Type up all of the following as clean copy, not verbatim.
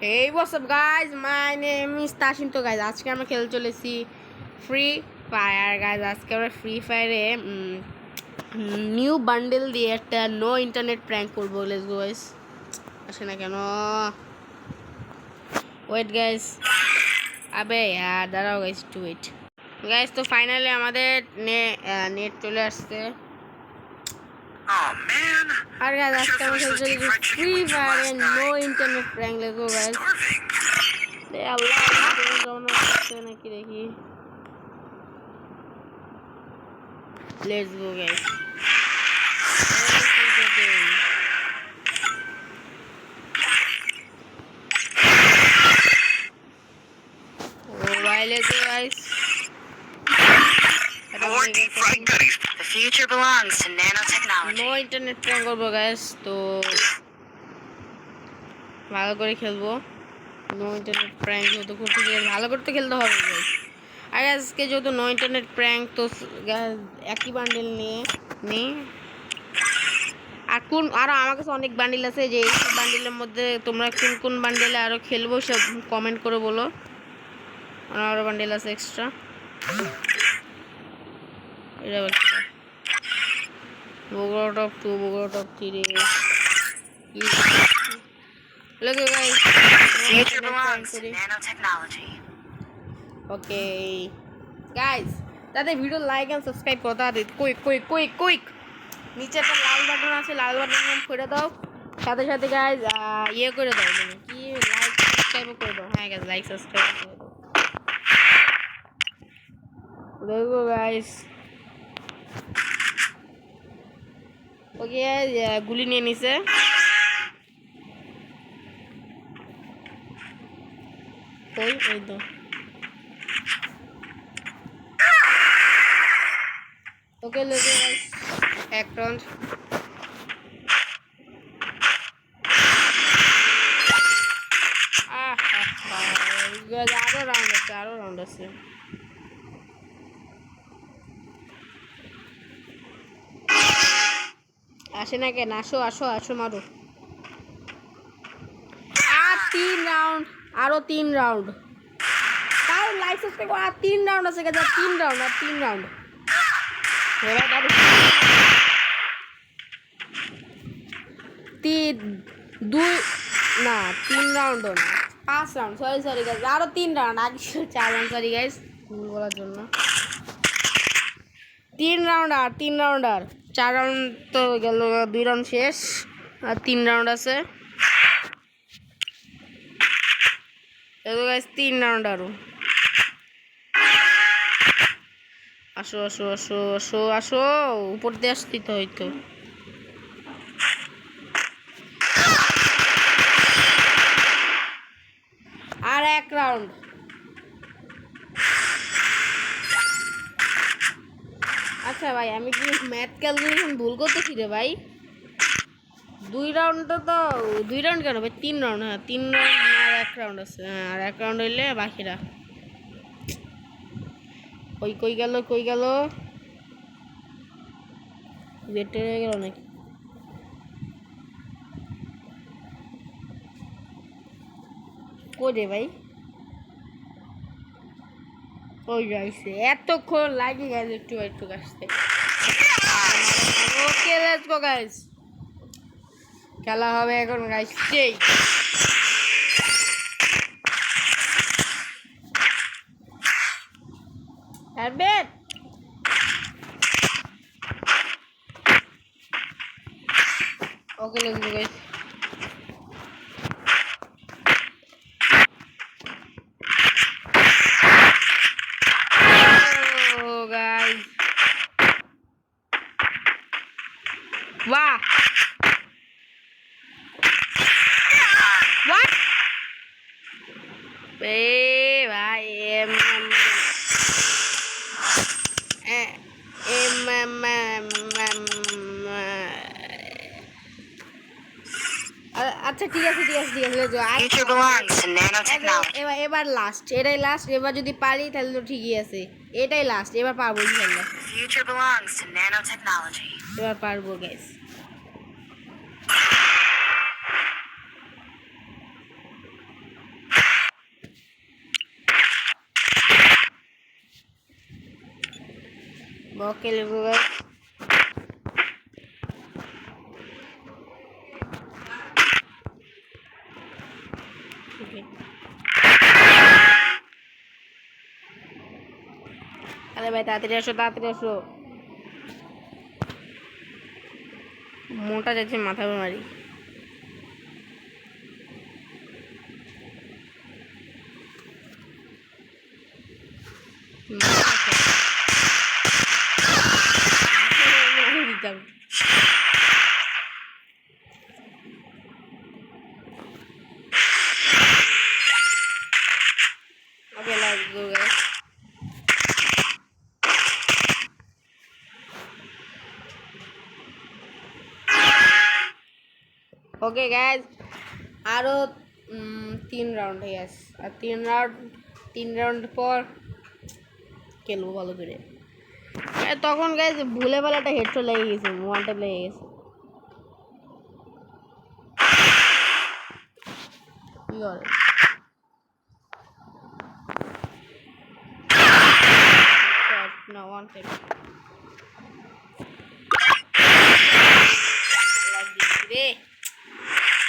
Hey, what's up guys? My name is Tashin. তো guys আজকে আমরা খেলতে চলেছি ফ্রি ফায়ার guys। আজকে আমরা ফ্রি ফায়ারে নিউ বান্ডেল দিয়ে একটা নো ইন্টারনেট প্র্যাঙ্ক করবো। Let's go guys. আসে না কেন? ওয়েট গাইস, আবে यार দাঁড়াও গাইস, টু ওয়েট গাইস। তো ফাইনালি আমাদের নেট চলে আসছে। Oh man. আর গাইস আজকে আমরা খেলতে চলেছি ফ্রি ফায়ারে no internet prank. Let's go guys. আল্লাহ নাকি দেখি। Let's go guys. The future belongs to nanotechnology. No internet prank করবো গাইস। তো ভালো করে খেলবো। নো ইন্টারনেট প্র্যাঙ্ক যেহেতু করতে গেলে ভালো করতে খেলতে হবে গাইস। আর আজকে যেহেতু নো ইন্টারনেট প্র্যাঙ্ক, তো একই বান্ডেল নিই। আরও আমার কাছে অনেক বান্ডেল আছে, যে এই বান্ডেলের মধ্যে তোমরা কোন কোন বান্ডেলে আরও খেলবো সব কমেন্ট করে বলো। আরও বান্ডেল আছে এক্সট্রা। এটা Bogura top 2, Bogura top 3। Look at guys. Future belongs to nanotechnology. Okay, guys, তাদের ভিডিও লাইক এন্ড সাবস্ক্রাইব করো তাদের। কুইক নিচে একটা লাল বাটন আছে, লাল বাটন করে দাও। সাথে সাথে গাইজ ইয়ে করে দাও, মানে কি লাইক সাবস্ক্রাইব করে দাও। হ্যাঁ গাইজ, লাইক সাবস্ক্রাইব করে দাও। দেখো গাইজ। ওকে, গুলি নিয়ে নিছে। ওই তো ওকে লেগে গাইজ এক রাউন্ড। আরো রাউন্ড আছে। আসে না কেন? আসো মারো। আর 3 রাউন্ড, আরো 3 রাউন্ড। তাও লাইক সাবস্ক্রাইব করো। আর 3 রাউন্ড আছে গাইজ, 3 রাউন্ড। এবার দাঁড়ি 3 রাউন্ড না, 5 রাউন্ড। সরি গাইজ, আরো 3 রাউন্ড। আগে 4 রাউন্ড। সরি গাইজ বলার জন্য। 3 রাউন্ড আর 4 রাউন্ড তো গেল, 2 রাউন্ড শেষ আর 3 রাউন্ড আছে। দেখো গাইজ 3 রাউন্ড আরো। আসো উপর দিয়ে আসতে তো হইতো। আর 1 রাউন্ড। আচ্ছা ভাই, আমি কি ম্যাথ ক্যালকুলেশন ভুল করতেছি রে ভাই? 2 রাউন্ড তো 2 রাউন্ড কেন ভাই? 3 রাউন্ড। হ্যাঁ 3 রাউন্ড আর 1 রাউন্ড আছে। হ্যাঁ আর 1 রাউন্ড হইলে বাকিরা। কই গেল? বেটে হয়ে গেল নাকি? কই রে ভাই? ওই গাইছে এতক্ষণ লাগে গাইজ, একটু আসতে। ওকে লেটস গো গাইজ, খেলা হবে এখন গাইজ। সেই হ্যাঁ okay let's go guys. Wow. What? Babe, আচ্ছা ঠিক আছে। এবার লাস্ট, এটাই লাস্ট। এবার যদি পারি তাহলে তো ঠিকই আছে। এটাই লাস্ট, এবার পারবো ইনশাআল্লাহ। এবার পারবো guys. Okay, let's go guys. Okay. আরে ভাই তাড়াতাড়ি আসো মনটা যাচ্ছে মাথা মারি দিতাম Okay, let's go guys. Okay guys, আরো 3 রাউন্ড হয়ে গেছে আর 3 রাউন্ড পর খেলবো ভালো করে তখন গাইজ ভুলে বেলা একটা হেডশট লেগে গেছে ওয়ান ট্যাপ লেগে গেছে কি করে না ওয়ান ট্যাপ রে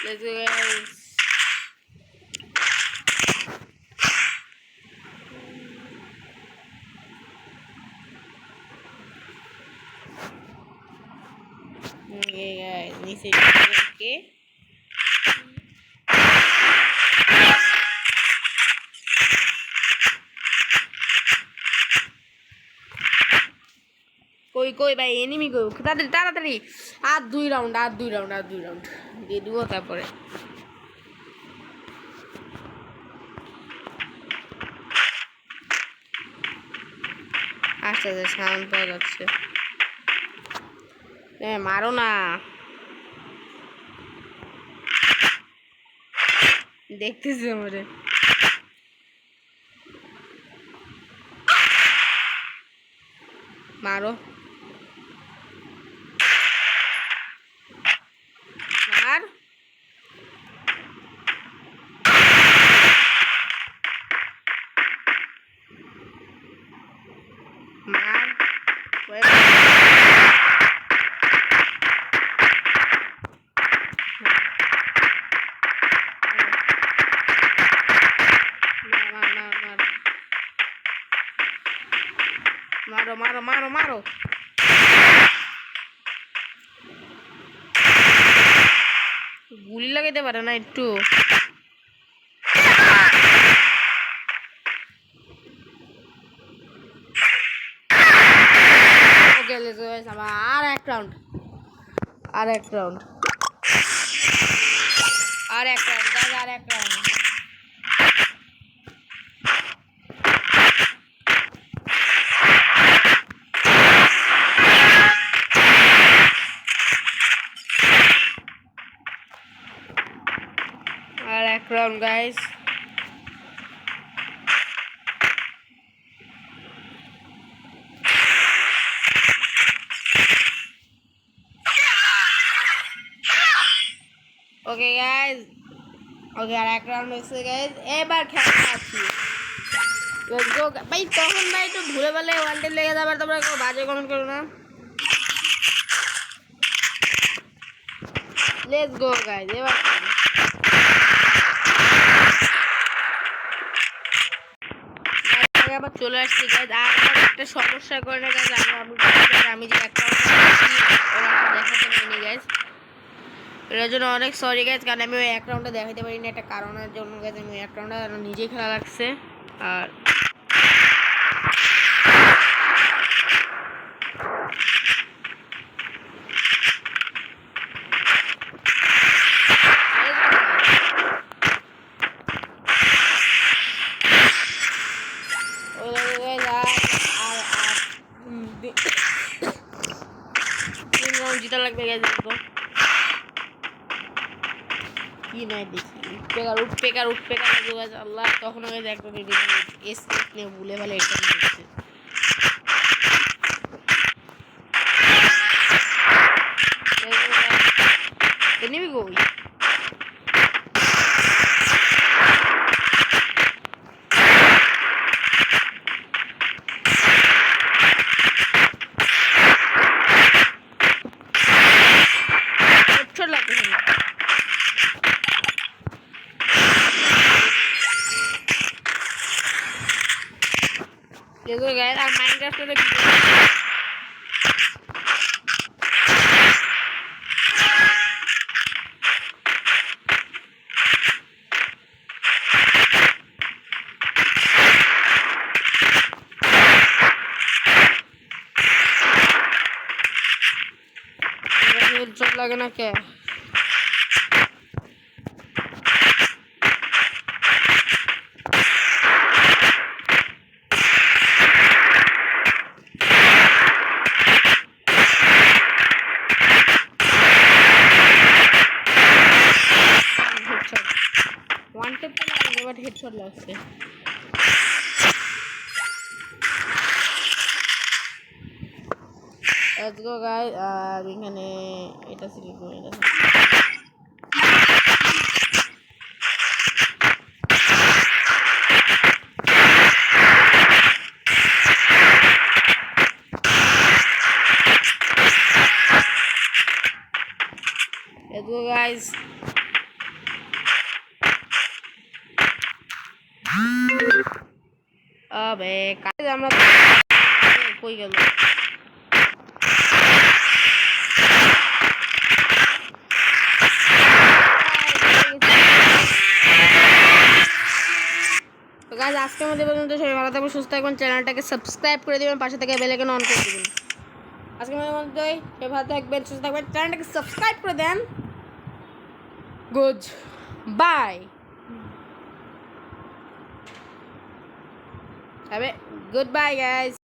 let's go guys okay guys নিচে okay কই ভাই এনিমি কই তাড়াতাড়ি আর 2 রাউন্ড দিয়ে দিব তারপরে আস্তে আস্তে সাউন্ড পাওয়া যাচ্ছে মারো না দেখতেছি আমারে মারো মার মার মারো গুলি লাগাইতে পারে না একটু ওকে লেটস গো গাইস আর এক রাউন্ড আর এক round guys okay guys okay আর এক রাউন্ড হয়েছে গাইস এবার খেলা আছি লেটস গো ভাই তখন ভাই একটু ভুলে বলে ওয়ান ডে লেগে যাবে তোমরা কেউ বাজে কমেন্ট করো না লেটস গো গাইস এবার আবার চলে আসছি গাইস আর একটা সমস্যা করে না গাইস আমি যে অ্যাকাউন্টটা দেখাতে পারিনি গাইস এর জন্য অনেক সরি গাইস কারণ আমি ওই অ্যাকাউন্টটা দেখাতে পারিনি একটা কারণের জন্য গাইস আমি ওই অ্যাকাউন্টটা নিজেই খেলা লাগছে আর জিতা লাগবে গাইস কি নাই দেখি উঠপেকার গাইস আল্লাহ তখন গাইস একটা এসকেপ নিয়ে ভুলে ভালো এটা নিচ্ছে এনিমি কই দেখো গাইস আর মাইনক্রাফটে হেডশট লাগে না কে ওয়ান টেপ তো লাগে বাট হেডশট লাগছে Let's go guys আর এখানে এটা সিলেক্ট করে এটা Let's go guys আবে কাজ আমরা কই গেল তো গাইস আজকের মধ্যে পর্যন্ত সবাই ভালো থাকবেন সুস্থ থাকবেন চ্যানেলটাকে সাবস্ক্রাইব করে দিবেন পাশে থেকে বেল আইকন অন করে দিবেন আজকের মধ্যে সবাই ভালো থাকবেন সুস্থ থাকবেন চ্যানেলটাকে সাবস্ক্রাইব করে দেন গুড বাই হবে গুড বাই গাইস